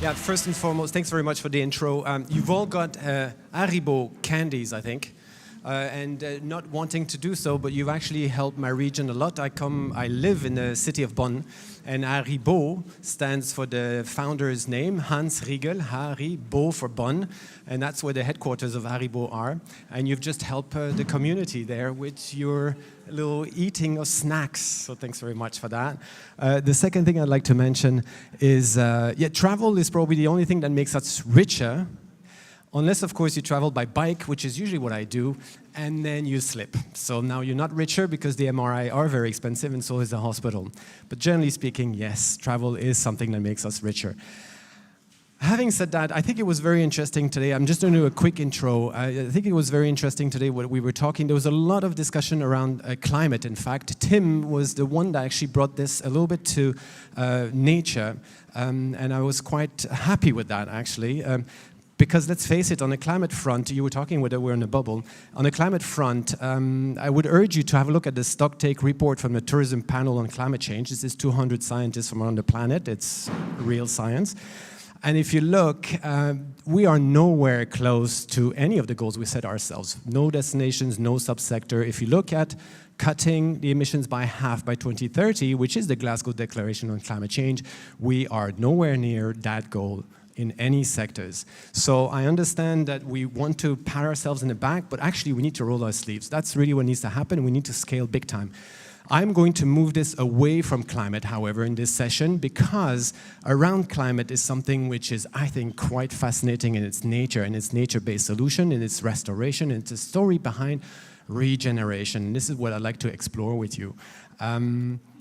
Yeah, first and foremost, thanks very much for the intro. You've all got Haribo candies, I think, and not wanting to do so, but you've actually helped my region a lot. I live in the city of Bonn, and Haribo stands for the founder's name, Hans Riegel, Haribo for Bonn, and that's where the headquarters of Haribo are. And you've just helped the community there with your little eating of snacks, so thanks very much for that. The second thing I'd like to mention is, travel is probably the only thing that makes us richer, unless, of course, you travel by bike, which is usually what I do, and then you slip. So now you're not richer because the MRI are very expensive, and so is the hospital. But generally speaking, yes, travel is something that makes us richer. Having said that, I think it was very interesting today. I'm just going to do a quick intro. I think it was very interesting today what we were talking. There was a lot of discussion around climate, in fact. Tim was the one that actually brought this a little bit to nature, and I was quite happy with that, actually. Because let's face it, on the climate front, you were talking whether we're in a bubble. On the climate front, I would urge you to have a look at the stocktake report from the Tourism Panel on Climate Change. This is 200 scientists from around the planet. It's real science. And if you look, we are nowhere close to any of the goals we set ourselves. No destinations, no subsector. If you look at cutting the emissions by half by 2030, which is the Glasgow Declaration on Climate Change, we are nowhere near that goal in any sectors. So I understand that we want to pat ourselves in the back, but actually we need to roll our sleeves. That's really what needs to happen. We need to scale big time. I'm going to move this away from climate, however, in this session, because around climate is something which is, I think, quite fascinating in its nature, and its nature-based solution, in its restoration, and it's a story behind regeneration. This is what I'd like to explore with you.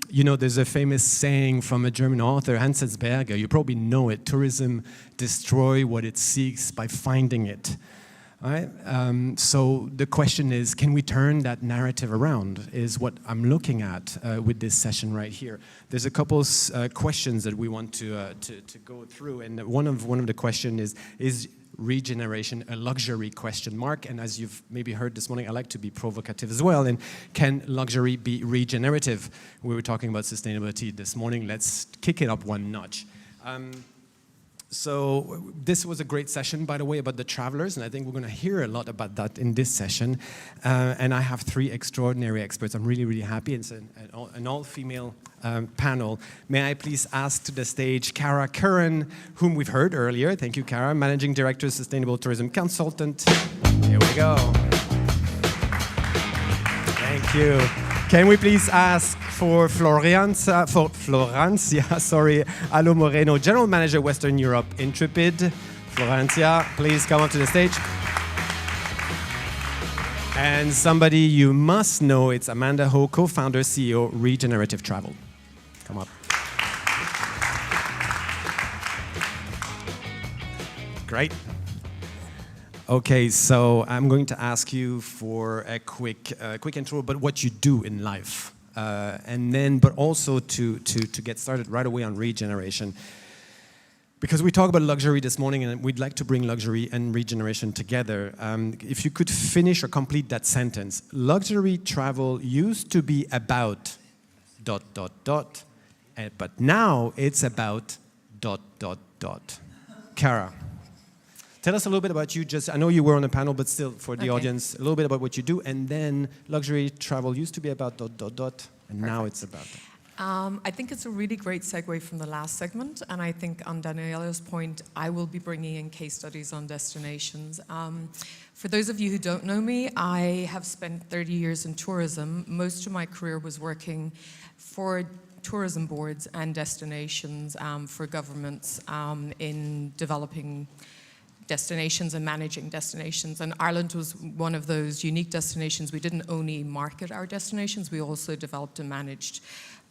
You know, there's a famous saying from a German author, Hans Berger, you probably know it, tourism destroys what it seeks by finding it. Right? So the question is, can we turn that narrative around, is what I'm looking at with this session right here. There's a couple questions that we want to go through, and one of the questions is regeneration a luxury, question mark? And as you've maybe heard this morning, I like to be provocative as well, and can luxury be regenerative? We were talking about sustainability this morning. Let's kick it up one notch. So this was a great session, by the way, about the travelers, and I think we're going to hear a lot about that in this session. And I have three extraordinary experts. I'm really, really happy. It's an all-female panel. May I please ask to the stage Cara Curran, whom we've heard earlier. Thank you, Cara, Managing Director, Sustainable Tourism Consultant. Here we go. Thank you. Can we please ask for Florencia Alo Moreno, General Manager, Western Europe, Intrepid. Florencia, please come up to the stage. And somebody you must know, it's Amanda Ho, co-founder, CEO, Regenerative Travel. Come up. Great. Okay, so I'm going to ask you for a quick intro about what you do in life. And then, but also to get started right away on regeneration. Because we talked about luxury this morning, and we'd like to bring luxury and regeneration together. If you could finish or complete that sentence. Luxury travel used to be about ... but now it's about ... Cara, tell us a little bit about you. Just, I know you were on the panel, but still, for the audience, a little bit about what you do, and then luxury travel used to be about ... and now it's about that. I think it's a really great segue from the last segment, and I think on Daniela's point, I will be bringing in case studies on destinations. For those of you who don't know me, I have spent 30 years in tourism. Most of my career was working for tourism boards and destinations for governments in developing destinations and managing destinations. And Ireland was one of those unique destinations. We didn't only market our destinations, we also developed and managed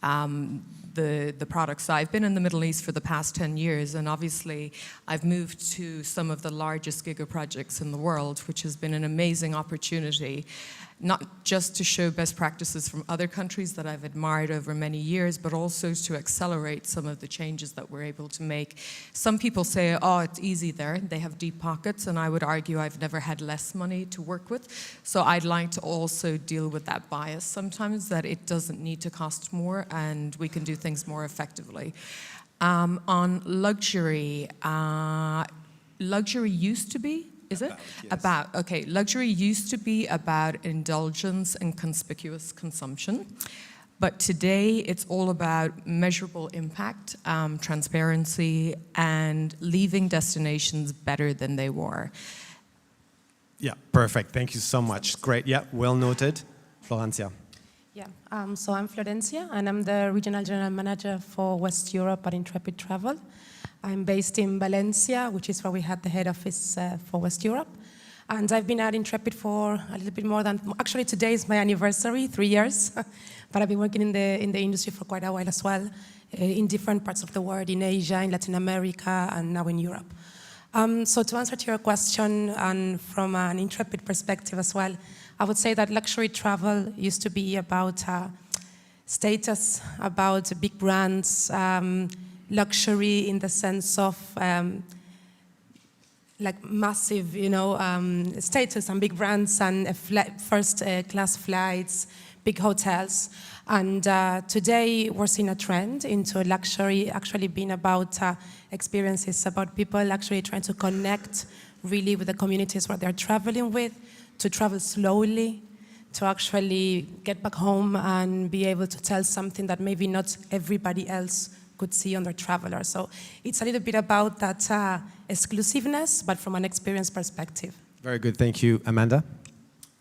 the products. So I've been in the Middle East for the past 10 years, and obviously I've moved to some of the largest giga projects in the world, which has been an amazing opportunity, not just to show best practices from other countries that I've admired over many years, but also to accelerate some of the changes that we're able to make. Some people say, oh, it's easy there. They have deep pockets, and I would argue I've never had less money to work with. So I'd like to also deal with that bias sometimes, that it doesn't need to cost more and we can do things more effectively. On luxury, luxury used to be, is it? Yes. Okay, luxury used to be about indulgence and conspicuous consumption. But today, it's all about measurable impact, transparency, and leaving destinations better than they were. Yeah, perfect. Thank you so much. Great. Yeah, well noted. Florencia. Yeah, so I'm Florencia, and I'm the Regional General Manager for West Europe at Intrepid Travel. I'm based in Valencia, which is where we had the head office for West Europe. And I've been at Intrepid for a little bit more than, actually today is my anniversary, 3 years. But I've been working in the industry for quite a while as well, in different parts of the world, in Asia, in Latin America, and now in Europe. So to answer to your question, and from an Intrepid perspective as well, I would say that luxury travel used to be about status, about big brands, luxury in the sense of like massive, status and big brands and first-class flights, big hotels. And today we're seeing a trend into luxury actually being about experiences, about people actually trying to connect really with the communities where they're traveling with, to travel slowly, to actually get back home and be able to tell something that maybe not everybody else could see on their traveler. So it's a little bit about that exclusiveness, but from an experience perspective. Very good. Thank you. Amanda?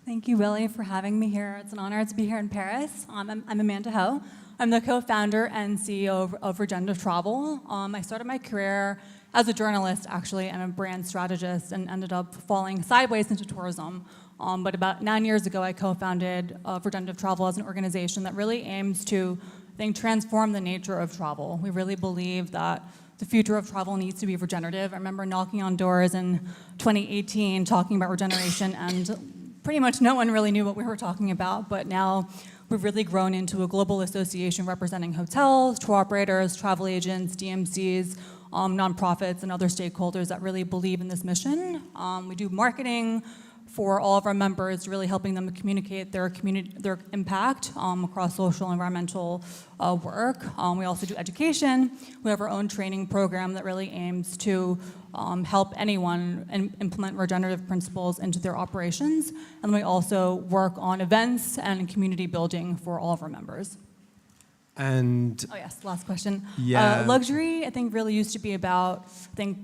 Thank you, Willie, for having me here. It's an honor to be here in Paris. I'm Amanda Ho. I'm the co-founder and CEO of Regenerative Travel. I started my career as a journalist, actually, and a brand strategist, and ended up falling sideways into tourism. But about 9 years ago, I co-founded Regenerative Travel as an organization that really aims to, I think, transform the nature of travel. We really believe that the future of travel needs to be regenerative. I remember knocking on doors in 2018 talking about regeneration, and pretty much no one really knew what we were talking about, but now we've really grown into a global association representing hotels, tour operators, travel agents, DMCs, nonprofits, and other stakeholders that really believe in this mission. We do marketing for all of our members, really helping them communicate their impact across social and environmental work. We also do education. We have our own training program that really aims to help anyone implement regenerative principles into their operations. And we also work on events and community building for all of our members. And oh yes, last question. Yeah. Luxury, I think, really used to be about,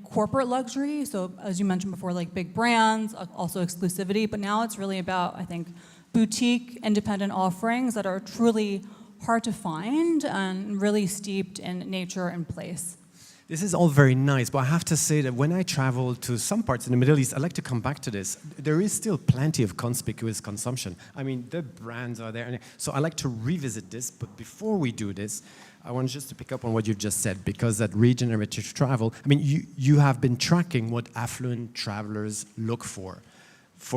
corporate luxury. So as you mentioned before, like big brands, also exclusivity. But now it's really about, I think, boutique, independent offerings that are truly hard to find and really steeped in nature and place. this is all very nice, but I have to say that when I travel to some parts in the Middle East, I like to come back to this. There is still plenty of conspicuous consumption. I mean, the brands are there. So I like to revisit this, but before we do this, I want just to pick up on what you've just said, because at Regenerative Travel, I mean, you have been tracking what affluent travelers look for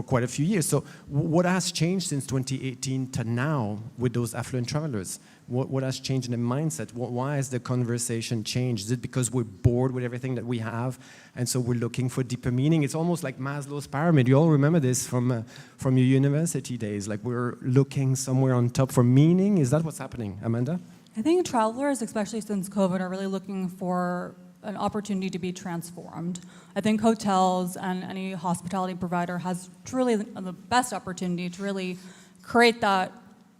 quite a few years. So what has changed since 2018 to now with those affluent travelers? What has changed in the mindset? Why has the conversation changed? Is it because we're bored with everything that we have, and so we're looking for deeper meaning? It's almost like Maslow's pyramid. You all remember this from your university days. Like we're looking somewhere on top for meaning. Is that what's happening, Amanda? I think travelers, especially since COVID, are really looking for an opportunity to be transformed. I think hotels and any hospitality provider has truly the best opportunity to really create that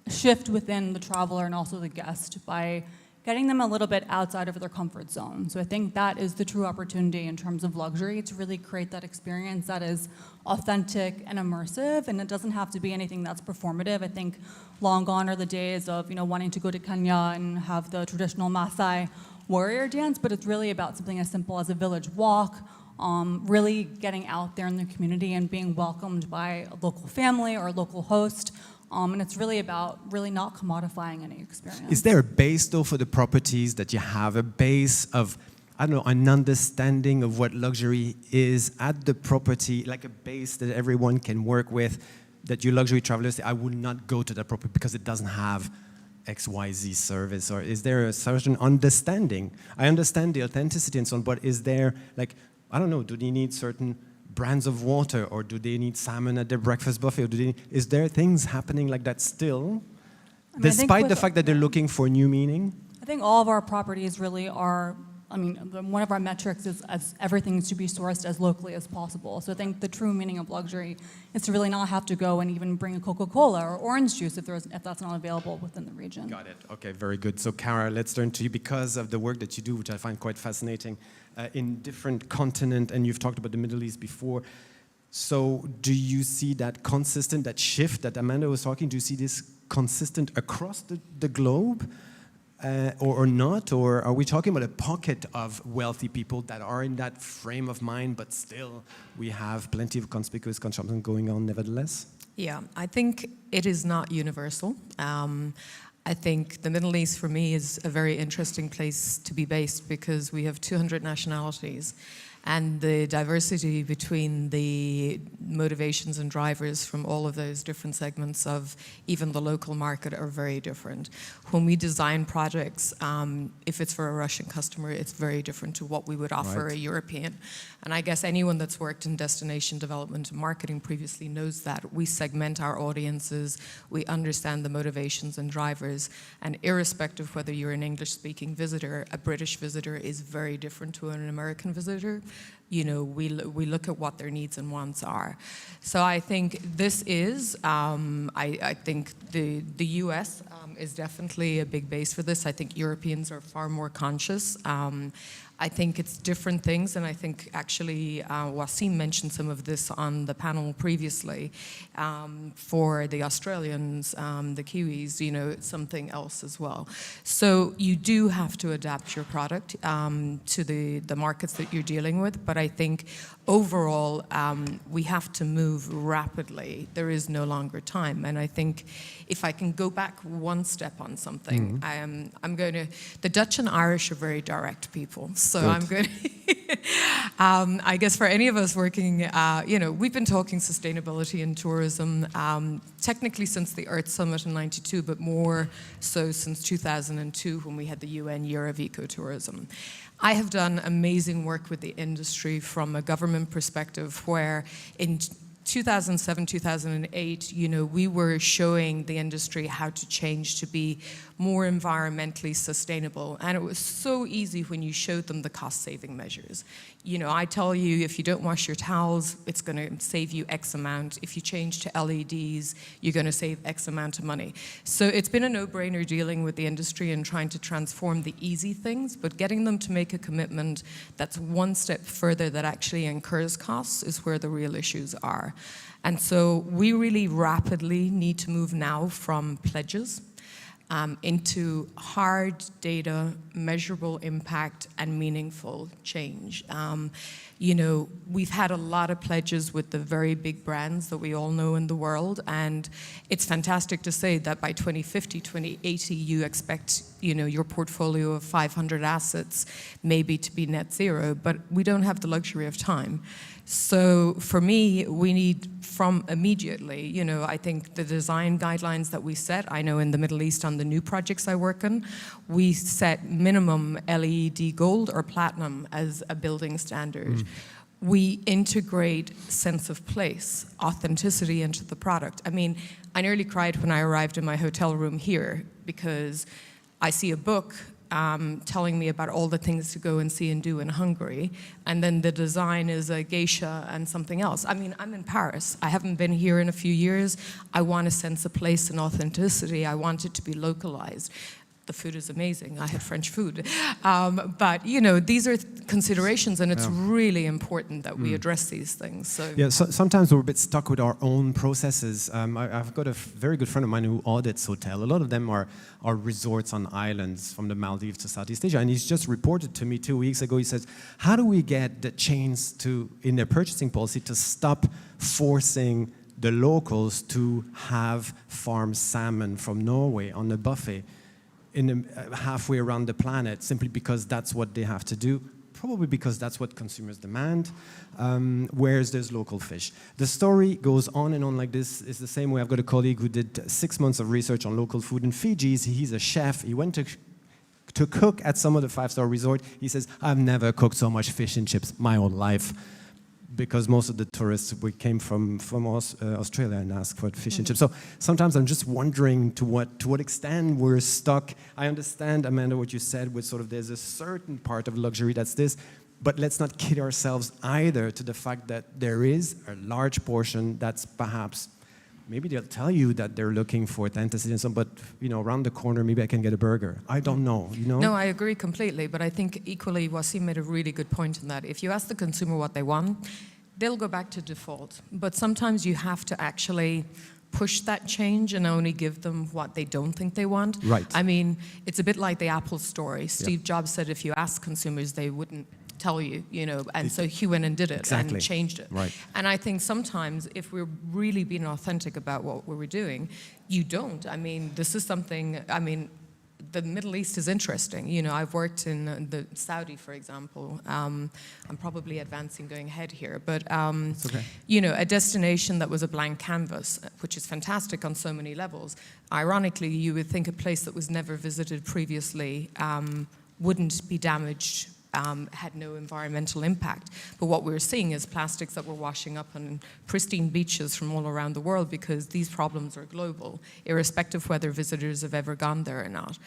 shift within the traveler and also the guest by getting them a little bit outside of their comfort zone. So I think that is the true opportunity in terms of luxury, to really create that experience that is authentic and immersive, and it doesn't have to be anything that's performative. I think long gone are the days of wanting to go to Kenya and have the traditional Maasai warrior dance, but it's really about something as simple as a village walk, really getting out there in the community and being welcomed by a local family or a local host. And it's really about really not commodifying any experience. Is there a base, though, for the properties that you have, a base of, I don't know, an understanding of what luxury is at the property, like a base that everyone can work with, that your luxury travelers say, I would not go to that property because it doesn't have XYZ service? Or is there a certain understanding? I understand the authenticity and so on, but is there, like, I don't know, do they need certain brands of water, or do they need salmon at their breakfast buffet? Or is there things happening like that still I mean, I think Despite the with- fact that they're looking for new meaning? I think all of our properties really are, I mean, one of our metrics is as everything to be sourced as locally as possible. So I think the true meaning of luxury is to really not have to go and even bring a Coca-Cola or orange juice if that's not available within the region. Got it. Okay, very good. So, Kara, let's turn to you because of the work that you do, which I find quite fascinating, in different continents, and you've talked about the Middle East before. So, do you see that consistent, that shift that Amanda was talking? Do you see this consistent across the globe? Or not? Or are we talking about a pocket of wealthy people that are in that frame of mind, but still we have plenty of conspicuous consumption going on nevertheless? Yeah, I think it is not universal. I think the Middle East for me is a very interesting place to be based because we have 200 nationalities. And the diversity between the motivations and drivers from all of those different segments of even the local market are very different. When we design projects, if it's for a Russian customer, it's very different to what we would offer a European. And I guess anyone that's worked in destination development and marketing previously knows that. We segment our audiences, we understand the motivations and drivers, and irrespective whether you're an English-speaking visitor, a British visitor is very different to an American visitor. You know, we look at what their needs and wants are. So I think this is, I think the US is definitely a big base for this. I think Europeans are far more conscious. I think it's different things, and I think actually Wasim mentioned some of this on the panel previously. For the Australians, the Kiwis, you know, it's something else as well. So you do have to adapt your product to the markets that you're dealing with, but I think overall we have to move rapidly. There is no longer time, and I think if I can go back one step on something, I'm going to, the Dutch and Irish are very direct people. So good. I'm going to, I guess for any of us working, you know, we've been talking sustainability and tourism technically since the Earth Summit in '92, but more so since 2002 when we had the UN Year of Ecotourism. I have done amazing work with the industry from a government perspective where in 2007, 2008, you know, we were showing the industry how to change to be more environmentally sustainable. And it was so easy when you showed them the cost-saving measures. You know, I tell you, if you don't wash your towels, it's going to save you X amount. If you change to LEDs, you're going to save X amount of money. So it's been a no-brainer dealing with the industry and trying to transform the easy things, but getting them to make a commitment that's one step further that actually incurs costs is where the real issues are. And so we really rapidly need to move now from pledges into hard data, measurable impact, and meaningful change. You know, we've had a lot of pledges with the very big brands that we all know in the world, and it's fantastic to say that by 2050, 2080, you expect, you know, your portfolio of 500 assets maybe to be net zero, but we don't have the luxury of time. So for me, we need from immediately, you know, I think the design guidelines that we set, I know in the Middle East on the new projects I work on, we set minimum LED gold or platinum as a building standard. We integrate sense of place, authenticity into the product. I mean, I nearly cried when I arrived in my hotel room here because I see a book telling me about all the things to go and see and do in Hungary, and then the design is a geisha and something else. I mean, I'm in Paris. I haven't been here in a few years. I want a sense of place and authenticity. I want it to be localized. The food is amazing. I had French food. But, you know, these are considerations, and it's really important that we address these things. So. Yeah, so sometimes we're a bit stuck with our own processes. I've got a very good friend of mine who audits hotels. A lot of them are resorts on islands from the Maldives to Southeast Asia. And he's just reported to me 2 weeks ago, he says, how do we get the chains to, in their purchasing policy, to stop forcing the locals to have farmed salmon from Norway on the buffet halfway around the planet, simply because that's what they have to do, probably because that's what consumers demand, whereas there's local fish. The story goes on and on like this. It's the same way. I've got a colleague who did 6 months of research on local food in Fiji. He's a chef. He went to cook at some of the 5-star resort. He says, I've never cooked so much fish and chips my whole life. because most of the tourists we came from Australia and asked for fish and chips. So sometimes I'm just wondering to what extent we're stuck. I understand, Amanda, what you said with sort of there's a certain part of luxury that's this, but let's not kid ourselves either to the fact that there is a large portion that's perhaps, maybe they'll tell you that they're looking for authenticity and so on, but around the corner maybe I can get a burger. I don't know, No, I agree completely, but I think equally Wasim made a really good point in that. If you ask the consumer what they want, they'll go back to default. But sometimes you have to actually push that change and only give them what they don't think they want. Right. I mean, it's a bit like the Apple story. Steve Jobs said if you ask consumers, they wouldn't tell you, and so he went and did it and changed it. Right. And I think sometimes if we're really being authentic about what we were doing, you don't. I mean, this is something, the Middle East is interesting. I've worked in the Saudi, for example. I'm probably advancing going ahead here, but It's okay. a destination that was a blank canvas, which is fantastic on so many levels. Ironically, you would think a place that was never visited previously wouldn't be damaged, had no environmental impact. But what we're seeing is plastics that were washing up on pristine beaches from all around the world because these problems are global, irrespective of whether visitors have ever gone there or not.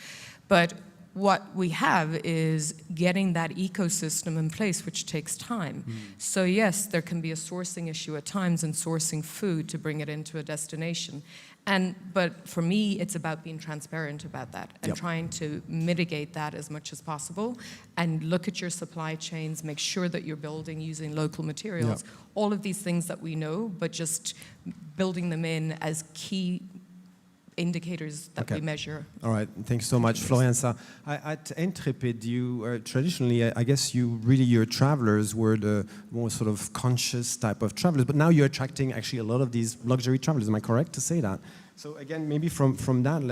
But what we have is getting that ecosystem in place, which takes time. So yes, there can be a sourcing issue at times in sourcing food to bring it into a destination. But for me, it's about being transparent about that and trying to mitigate that as much as possible and look at your supply chains, make sure that you're building using local materials, all of these things that we know, but just building them in as key indicators that we measure. All right, thanks so much, Florianza. At Intrepid, you traditionally, I guess your travelers were the more sort of conscious type of travelers, but now you're attracting actually a lot of these luxury travelers. Am I correct to say that? So again, maybe from that,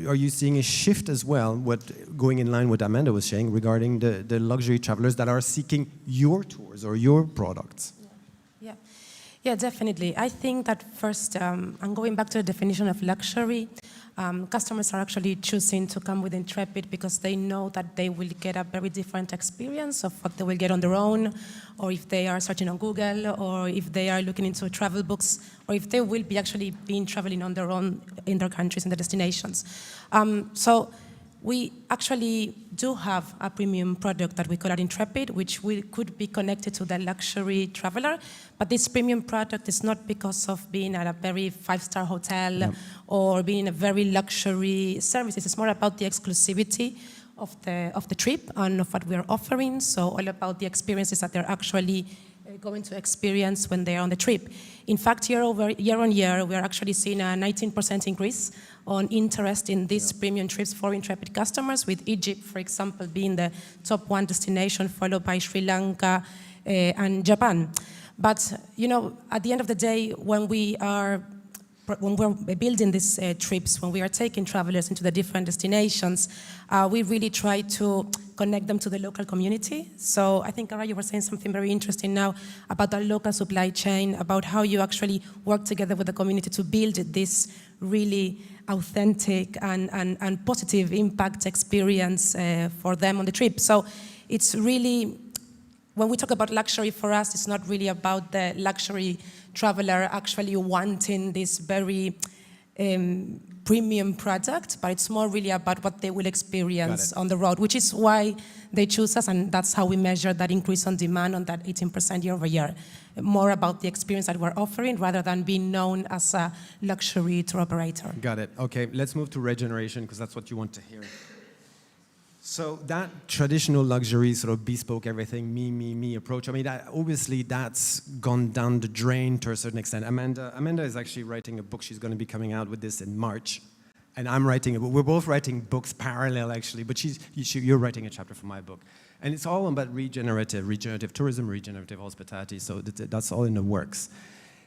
are you seeing a shift as well, going in line with what Amanda was saying regarding the luxury travelers that are seeking your tours or your products? Yeah, definitely. I think that first, and going back to the definition of luxury, customers are actually choosing to come with Intrepid because they know that they will get a very different experience of what they will get on their own, or if they are searching on Google, or if they are looking into travel books, or if they will be actually traveling on their own in their countries and their destinations. So we actually do have a premium product that we call Intrepid, which could be connected to the luxury traveler. But this premium product is not because of being at a very five-star hotel or being in a very luxury service. It's more about the exclusivity of the trip and of what we are offering. So all about the experiences that they're actually going to experience when they're on the trip. In fact, year on year, we are actually seeing a 19% increase on interest in these premium trips for Intrepid customers, with Egypt, for example, being the top one destination, followed by Sri Lanka and Japan. But, at the end of the day, when we're building these trips, when we are taking travelers into the different destinations, we really try to connect them to the local community. So I think, Ara, you were saying something very interesting now about the local supply chain, about how you actually work together with the community to build this really authentic and positive impact experience for them on the trip. So it's really, when we talk about luxury for us, it's not really about the luxury traveler actually wanting this very premium product, but it's more really about what they will experience on the road, which is why they choose us, and that's how we measure that increase on demand on that 18% year over year. More about the experience that we're offering rather than being known as a luxury tour operator. Got it. Okay, let's move to regeneration because that's what you want to hear. So that traditional luxury, sort of bespoke everything, me approach, I mean, obviously that's gone down the drain to a certain extent. Amanda is actually writing a book. She's going to be coming out with this in March. And I'm writing a book. We're both writing books parallel, actually, but you're writing a chapter for my book. And it's all about regenerative tourism, regenerative hospitality, so that's all in the works.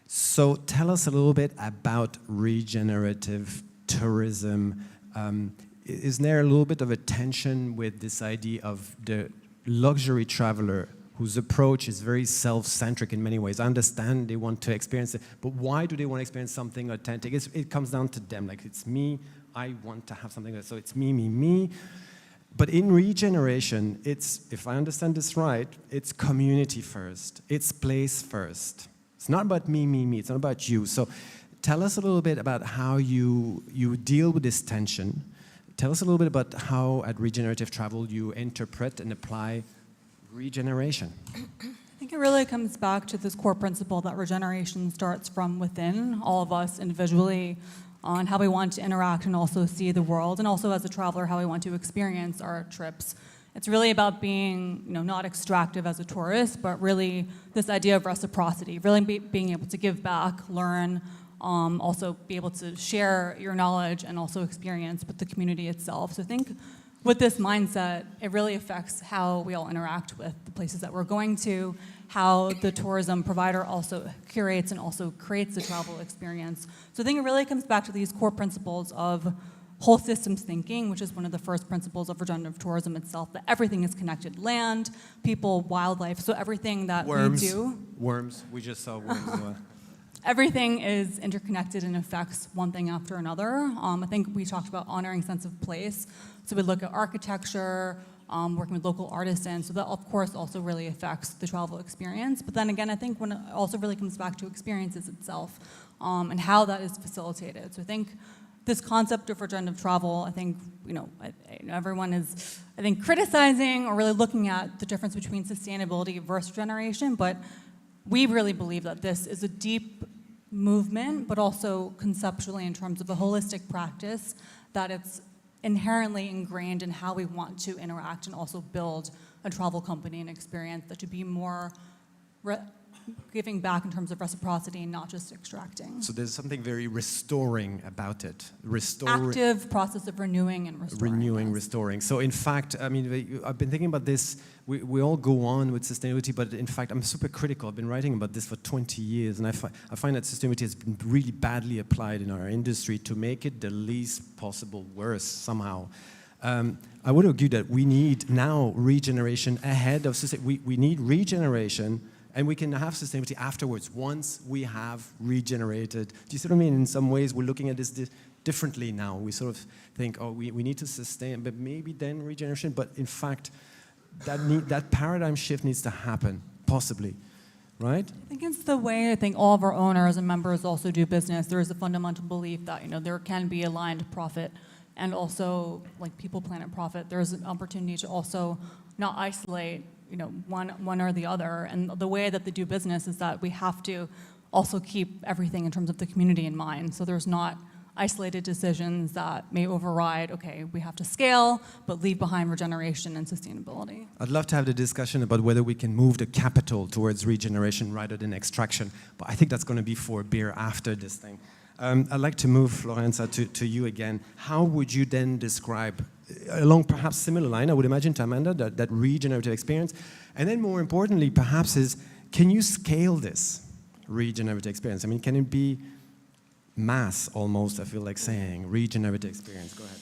So tell us a little bit about regenerative tourism. Is there a little bit of a tension with this idea of the luxury traveler whose approach is very self-centric in many ways? I understand they want to experience it, but why do they want to experience something authentic? It comes down to them, like it's me, I want to have something, so it's me. But in regeneration, it's, if I understand this right, it's community first, it's place first. It's not about me, it's not about you. So tell us a little bit about how you deal with this tension. Tell us a little bit about how at Regenerative Travel you interpret and apply regeneration. I think it really comes back to this core principle that regeneration starts from within, all of us individually, on how we want to interact and also see the world, and also as a traveler, how we want to experience our trips. It's really about being, not extractive as a tourist, but really this idea of reciprocity, really being able to give back, learn, also be able to share your knowledge and also experience with the community itself. So I think with this mindset, it really affects how we all interact with the places that we're going to, how the tourism provider also curates and also creates the travel experience. So I think it really comes back to these core principles of whole systems thinking, which is one of the first principles of regenerative tourism itself, that everything is connected: land, people, wildlife, so everything that we do. Worms, we just saw worms. Everything is interconnected and affects one thing after another. I think we talked about honoring sense of place. So we look at architecture, working with local artisans. So that, of course, also really affects the travel experience. But then again, I think when it also really comes back to experiences itself and how that is facilitated. So I think this concept of regenerative travel, I think, everyone is, I think, criticizing or really looking at the difference between sustainability versus regeneration. But we really believe that this is a deep movement, but also conceptually in terms of a holistic practice, that it's inherently ingrained in how we want to interact and also build a travel company and experience that should be more giving back in terms of reciprocity and not just extracting. So there's something very restoring about it. Active process of renewing and restoring. Renewing, yes. Restoring. So in fact, I mean, I've been thinking about this. We all go on with sustainability, but in fact, I'm super critical. I've been writing about this for 20 years, and I find that sustainability has been really badly applied in our industry to make it the least possible worse somehow. I would argue that we need now regeneration ahead of sustainability. We need regeneration, and we can have sustainability afterwards, once we have regenerated. Do you see what I mean? In some ways, we're looking at this differently now. We sort of think, oh, we need to sustain, but maybe then regeneration. But in fact, that paradigm shift needs to happen, possibly, right? I think it's the way all of our owners and members also do business. There is a fundamental belief that there can be aligned profit and also like people, planet, profit. There's an opportunity to also not isolate one or the other. And the way that they do business is that we have to also keep everything in terms of the community in mind. So there's not isolated decisions that may override, okay, we have to scale, but leave behind regeneration and sustainability. I'd love to have the discussion about whether we can move the capital towards regeneration rather than extraction, but I think that's going to be for a beer after this thing. I'd like to move, Florenza, to you again. How would you then describe, along perhaps similar line, I would imagine, to Amanda, that regenerative experience? And then more importantly, perhaps, is can you scale this regenerative experience? I mean, can it be mass almost, I feel like saying, regenerative experience? Go ahead.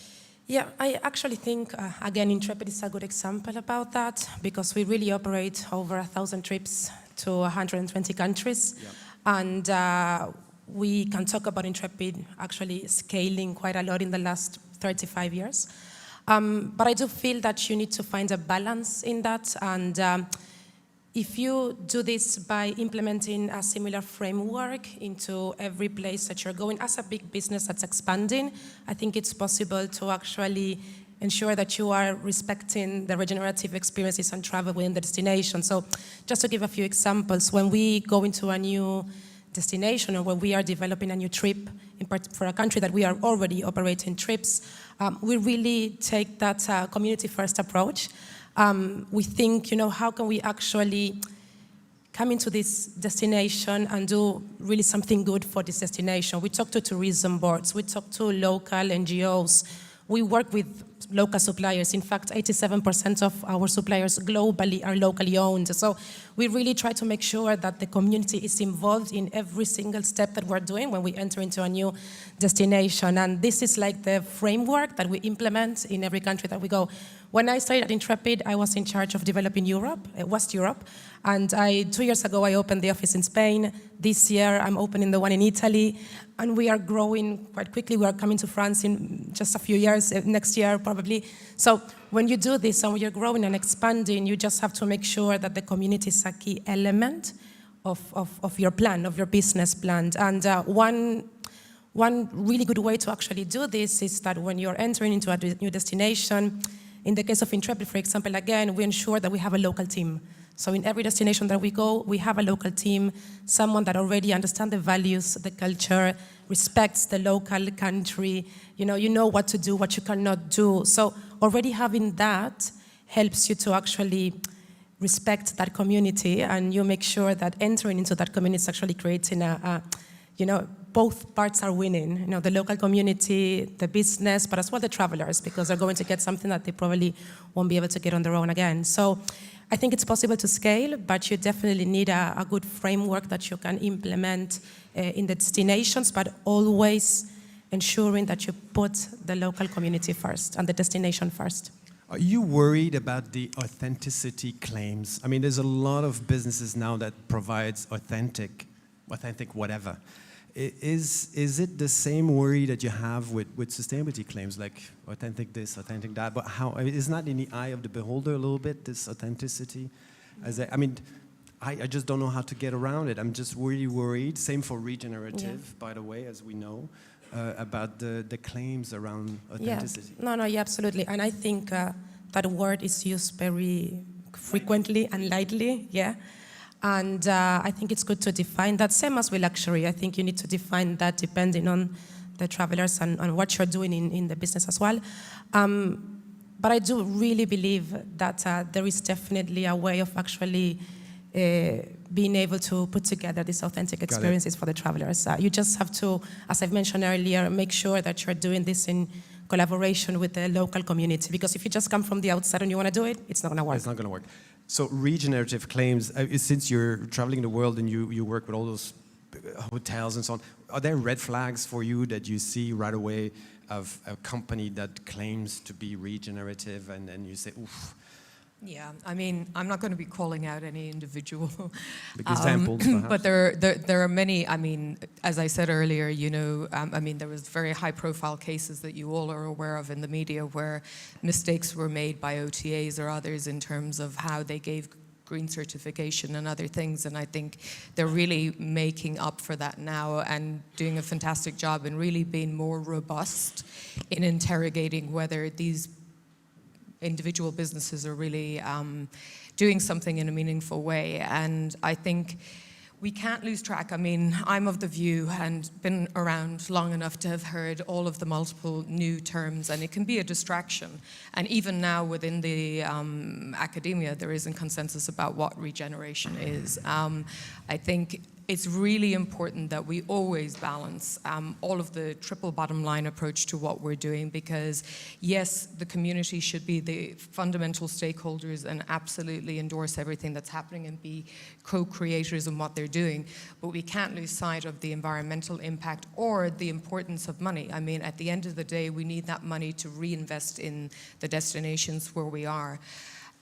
Yeah, I actually think, again, Intrepid is a good example about that, because we really operate over 1,000 trips to 120 countries. Yep. And we can talk about Intrepid actually scaling quite a lot in the last 35 years. But I do feel that you need to find a balance in that. And if you do this by implementing a similar framework into every place that you're going, as a big business that's expanding, I think it's possible to actually ensure that you are respecting the regenerative experiences and travel within the destination. So just to give a few examples, when we go into a new destination or when we are developing a new trip for a country that we are already operating trips, we really take that community-first approach. We think, how can we actually come into this destination and do really something good for this destination? We talk to tourism boards, we talk to local NGOs, we work with local suppliers. In fact, 87% of our suppliers globally are locally owned. So we really try to make sure that the community is involved in every single step that we're doing when we enter into a new destination. And this is like the framework that we implement in every country that we go. when I started at Intrepid, I was in charge of developing Europe, West Europe. And 2 years ago, I opened the office in Spain. This year, I'm opening the one in Italy. And we are growing quite quickly. We are coming to France in just a few years, next year probably. So when you do this and when you're growing and expanding, you just have to make sure that the community is a key element of your plan, of your business plan. And one really good way to actually do this is that when you're entering into a new destination, in the case of Intrepid, for example, again, we ensure that we have a local team. So in every destination that we go, we have a local team, someone that already understands the values, the culture, respects the local country, you know what to do, what you cannot do. So already having that helps you to actually respect that community, and you make sure that entering into that community is actually creating both parts are winning. The local community, the business, but as well the travelers, because they're going to get something that they probably won't be able to get on their own again. So I think it's possible to scale, but you definitely need a good framework that you can implement in the destinations, but always ensuring that you put the local community first and the destination first. Are you worried about the authenticity claims? I mean, there's a lot of businesses now that provides authentic whatever. Is it the same worry that you have with sustainability claims, like authentic this, authentic that? But isn't that in the eye of the beholder a little bit, this authenticity? I just don't know how to get around it. I'm just really worried. Same for regenerative, by the way, as we know, about the claims around authenticity. Yeah, absolutely. And I think that word is used very frequently and lightly, And I think it's good to define that, same as with luxury. I think you need to define that depending on the travelers and what you're doing in the business as well. But I do really believe that there is definitely a way of actually being able to put together these authentic experiences for the travelers. You just have to, as I've mentioned earlier, make sure that you're doing this in collaboration with the local community. Because if you just come from the outside and you want to do it, it's not going to work. It's not going to work. So regenerative claims, since you're traveling the world and you work with all those hotels and so on, are there red flags for you that you see right away of a company that claims to be regenerative and then you say, oof? Yeah, I mean, I'm not going to be calling out any individual examples, perhaps. but there are many. I mean, as I said earlier, there was very high-profile cases that you all are aware of in the media where mistakes were made by OTAs or others in terms of how they gave green certification and other things, and I think they're really making up for that now and doing a fantastic job in really being more robust in interrogating whether these individual businesses are really doing something in a meaningful way. And I think we can't lose track. I mean, I'm of the view and been around long enough to have heard all of the multiple new terms, and it can be a distraction. And even now within the academia, there isn't consensus about what regeneration is. I think it's really important that we always balance all of the triple bottom line approach to what we're doing, because yes, the community should be the fundamental stakeholders and absolutely endorse everything that's happening and be co-creators in what they're doing, but we can't lose sight of the environmental impact or the importance of money. I mean, at the end of the day, we need that money to reinvest in the destinations where we are.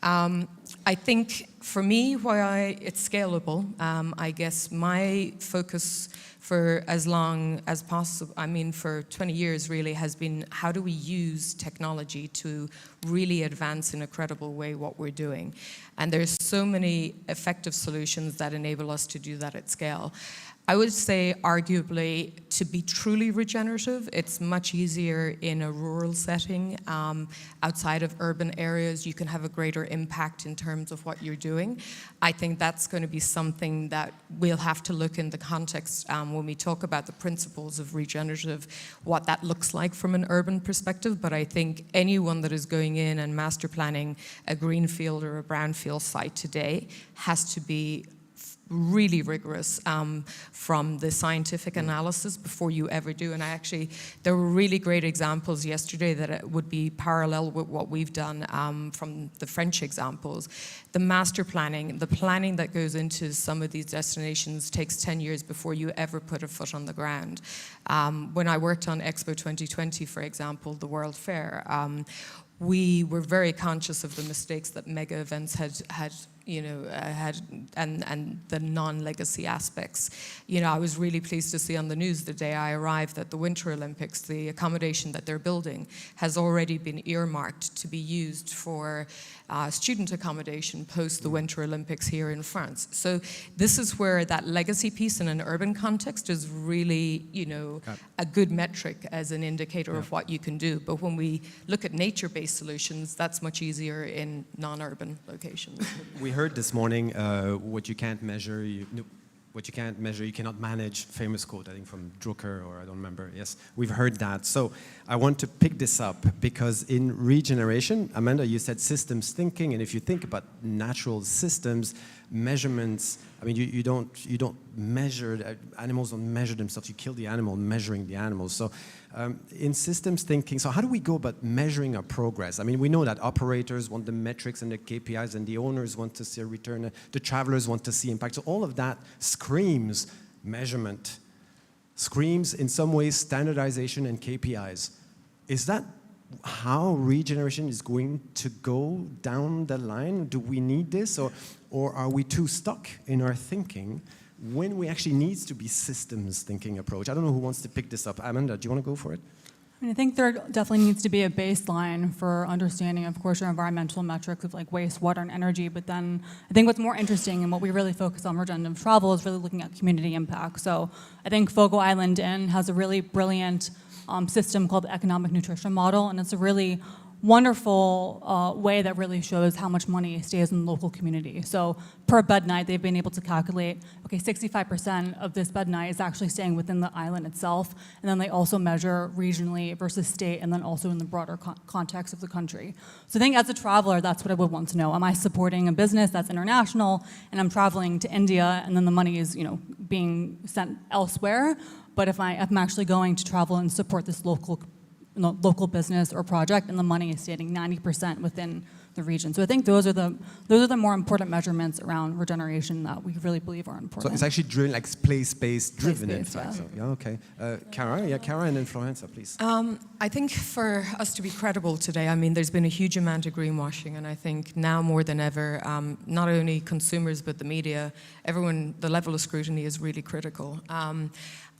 I think for me, why it's scalable, I guess my focus for as long as possible, I mean for 20 years really, has been how do we use technology to really advance in a credible way what we're doing. And there's so many effective solutions that enable us to do that at scale. I would say, arguably, to be truly regenerative, it's much easier in a rural setting. Outside of urban areas, you can have a greater impact in terms of what you're doing. I think that's going to be something that we'll have to look in the context when we talk about the principles of regenerative, what that looks like from an urban perspective. But I think anyone that is going in and master planning a greenfield or a brownfield site today has to be really rigorous from the scientific analysis before you ever do. And there were really great examples yesterday that it would be parallel with what we've done from the French examples. The master planning, the planning that goes into some of these destinations takes 10 years before you ever put a foot on the ground. When I worked on Expo 2020, for example, the World Fair, we were very conscious of the mistakes that mega events had and the non-legacy aspects. You know, I was really pleased to see on the news the day I arrived that the Winter Olympics, the accommodation that they're building, has already been earmarked to be used for student accommodation post the Winter Olympics here in France. So this is where that legacy piece in an urban context is really, you know, a good metric as an indicator of what you can do. But when we look at nature-based solutions, that's much easier in non-urban locations. We heard this morning, what you can't measure, you cannot manage. Famous quote, I think, from Drucker, or I don't remember. Yes, we've heard that. So I want to pick this up because in regeneration, Amanda, you said systems thinking, and if you think about natural systems, measurements, I mean, you don't measure, animals don't measure themselves. You kill the animal measuring the animals. So in systems thinking, so how do we go about measuring our progress? I mean, we know that operators want the metrics and the KPIs, and the owners want to see a return, the travelers want to see impact. So all of that screams measurement, screams in some ways standardization and KPIs. Is that how regeneration is going to go down the line? Do we need this, or are we too stuck in our thinking when we actually needs to be systems thinking approach? I don't know who wants to pick this up. Amanda, do you want to go for it? I mean, I think there definitely needs to be a baseline for understanding, of course, your environmental metrics of like waste, water, and energy. But then I think what's more interesting and what we really focus on regenerative travel is really looking at community impact. So I think Fogo Island Inn has a really brilliant system called the economic nutrition model, and it's a really wonderful way that really shows how much money stays in the local community. So per bed night, they've been able to calculate, okay, 65% of this bed night is actually staying within the island itself, and then they also measure regionally versus state, and then also in the broader context of the country. So I think as a traveler, that's what I would want to know. Am I supporting a business that's international, and I'm traveling to India, and then the money is, you know, being sent elsewhere? But if I'm actually going to travel and support this local business or project, and the money is staying 90% within the region. So I think those are the more important measurements around regeneration that we really believe are important. So it's actually driven, like place-based driven, in fact. Yeah. So, yeah, okay. Cara, and then Florenza, please. I think for us to be credible today, I mean, there's been a huge amount of greenwashing, and I think now more than ever, not only consumers but the media, everyone, the level of scrutiny is really critical.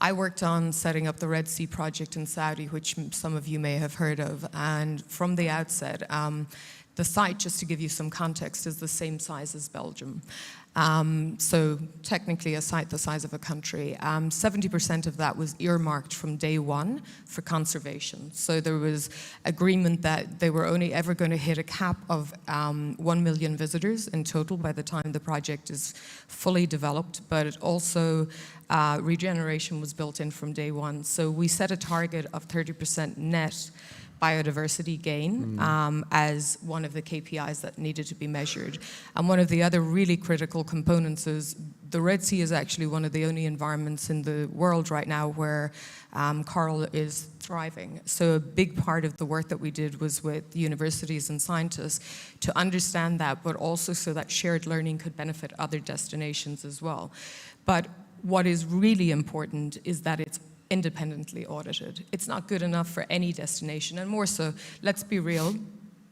I worked on setting up the Red Sea project in Saudi, which some of you may have heard of, and from the outset, the site, just to give you some context, is the same size as Belgium. So technically a site the size of a country. 70% of that was earmarked from day one for conservation. So there was agreement that they were only ever going to hit a cap of 1 million visitors in total by the time the project is fully developed, but it also regeneration was built in from day one. So we set a target of 30% net biodiversity gain as one of the KPIs that needed to be measured. And one of the other really critical components is the Red Sea is actually one of the only environments in the world right now where coral is thriving. So a big part of the work that we did was with universities and scientists to understand that, but also so that shared learning could benefit other destinations as well. But what is really important is that it's independently audited. It's not good enough for any destination, and more so, let's be real,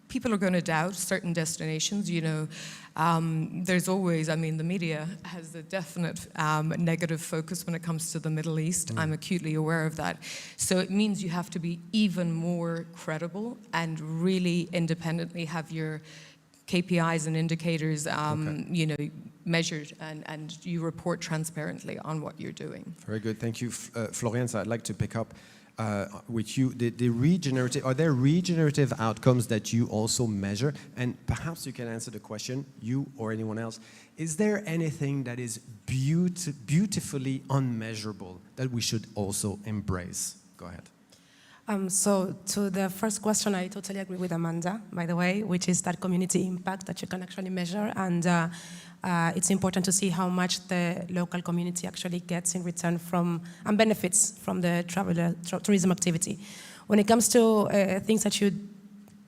people are going to doubt certain destinations. You know, there's always, I mean, the media has a definite negative focus when it comes to the Middle East. I'm acutely aware of that. So it means you have to be even more credible and really independently have your KPIs and indicators, you know, measured, and you report transparently on what you're doing. Very good, thank you. Florenza, I'd like to pick up with you. The regenerative, are there regenerative outcomes that you also measure? And perhaps you can answer the question, you or anyone else, is there anything that is beautifully unmeasurable that we should also embrace? Go ahead. So to the first question, I totally agree with Amanda, by the way, which is that community impact that you can actually measure. And it's important to see how much the local community actually gets in return from and benefits from the tourism activity. When it comes to things that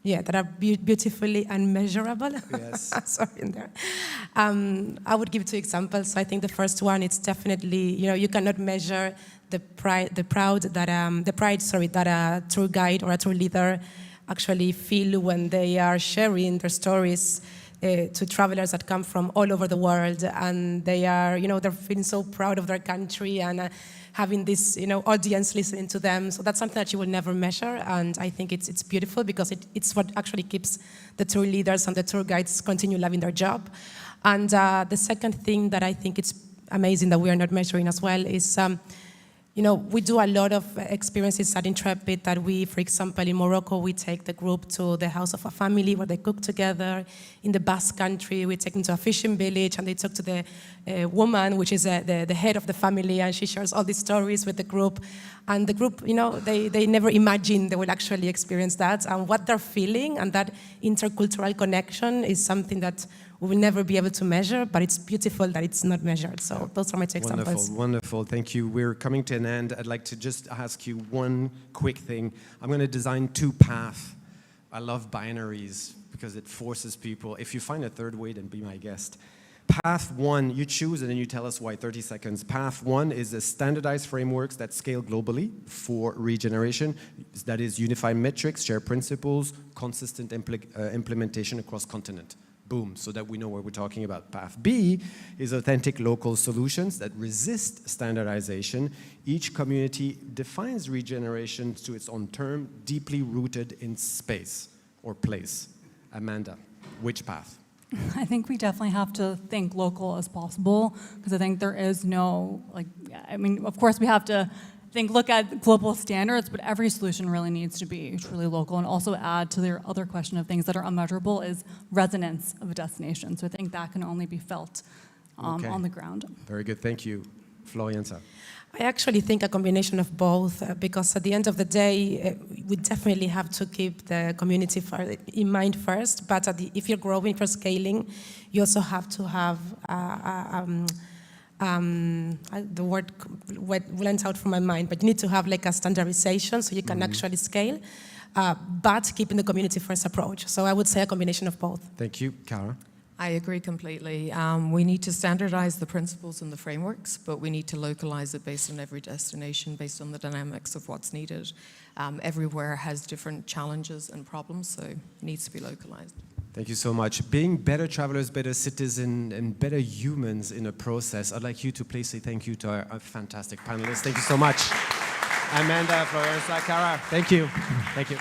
that are beautifully unmeasurable. Yes. Sorry, in there. I would give 2 examples. I think the first one, it's definitely, you know, you cannot measure the pride that a tour guide or a tour leader actually feel when they are sharing their stories to travelers that come from all over the world, and they are, they're feeling so proud of their country and having this, audience listening to them. So that's something that you will never measure, and I think it's beautiful because it's what actually keeps the tour leaders and the tour guides continue loving their job. And the second thing that I think it's amazing that we are not measuring as well is, we do a lot of experiences at Intrepid that we, for example, in Morocco, we take the group to the house of a family where they cook together. In the Basque Country, we take them to a fishing village and they talk to the woman, which is the head of the family, and she shares all these stories with the group. And the group, they never imagine they will actually experience that. And what they're feeling and that intercultural connection is something that we will never be able to measure, but it's beautiful that it's not measured. So those are my two examples. Wonderful, thank you. We're coming to an end. I'd like to just ask you one quick thing. I'm going to design 2 paths. I love binaries because it forces people. If you find a third way, then be my guest. Path 1, you choose and then you tell us why, 30 seconds. Path 1 is the standardized frameworks that scale globally for regeneration. That is unified metrics, shared principles, consistent implementation across continent. Boom, so that we know what we're talking about. Path B is authentic local solutions that resist standardization. Each community defines regeneration to its own term, deeply rooted in space or place. Amanda, which path? I think we definitely have to think local as possible, because I think there is no, of course we have to look at global standards, but every solution really needs to be truly local, and also add to their other question of things that are unmeasurable is resonance of a destination. So I think that can only be felt on the ground. Very good, thank you. Florian. I actually think a combination of both, because at the end of the day, we definitely have to keep the community in mind first, but if you're growing, if you're scaling, you also have to have the word went out from my mind, but you need to have like a standardization so you can actually scale, but keeping the community first approach. So I would say a combination of both. Thank you. Cara? I agree completely. We need to standardize the principles and the frameworks, but we need to localize it based on every destination, based on the dynamics of what's needed. Everywhere has different challenges and problems, so it needs to be localized. Thank you so much. Being better travelers, better citizens, and better humans in a process, I'd like you to please say thank you to our fantastic panelists. Thank you so much. Amanda, Florence, Cara, thank you. Thank you.